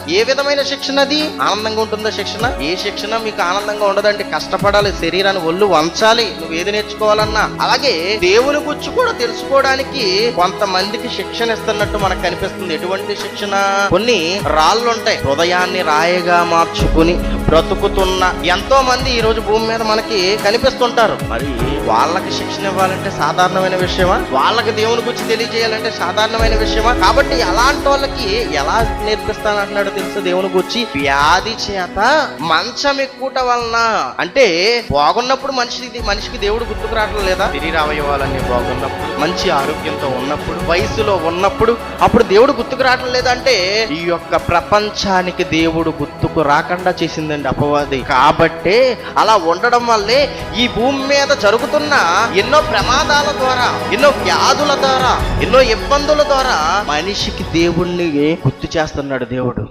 ఏ విధమైన శిక్షణ అది? ఆనందంగా ఉంటుందా శిక్షణ? ఏ శిక్షణ మీకు ఆనందంగా ఉండదండి. కష్టపడాలి, శరీరాన్ని ఒళ్ళు వంచాలి నువ్వు ఏది నేర్చుకోవాలన్నా. అలాగే దేవుని గురించి కూడా తెలుసుకోవడానికి కొంతమందికి శిక్షణ ఇస్తున్నట్టు మనకు కనిపిస్తుంది. ఎటువంటి శిక్షణ? కొన్ని రాళ్ళు ఉంటాయి, హృదయాన్ని రాయిగా మార్చుకుని బ్రతుకుతున్న ఎంతో మంది ఈ రోజు భూమి మీద మనకి కనిపిస్తుంటారు. మరి వాళ్ళకి శిక్షణ ఇవ్వాలంటే సాధారణమైన విషయమా? వాళ్ళకి దేవుని గురించి తెలియజేయాలంటే సాధారణమైన విషయమా? కాబట్టి అలాంటి వాళ్ళకి ఎలా నేర్పిస్తానంటున్నాడు తెలుసు దేవుని గురించి? వ్యాధి చేత మంచం ఎక్కుట వలన. అంటే బాగున్నప్పుడు మనిషికి దేవుడు గుర్తుకు రావడం లేదా? శరీర అవయవాలన్నీ బాగున్నప్పుడు, మంచి ఆరోగ్యంతో ఉన్నప్పుడు, వయసులో ఉన్నప్పుడు అప్పుడు దేవుడు గుర్తుకు రావడం లేదంటే ఈ యొక్క ప్రపంచానికి దేవుడు గుర్తుకు రాకుండా చేసిందండి అపవాది. కాబట్టే అలా ఉండడం వల్లే ఈ భూమి మీద జరుగుతున్న ఎన్నో ప్రమాదాల ద్వారా, ఎన్నో వ్యాధుల ద్వారా, ఎన్నో ఇబ్బందుల ద్వారా మనిషికి దేవుణ్ణి గుర్తు చేస్తున్నాడు దేవుడు.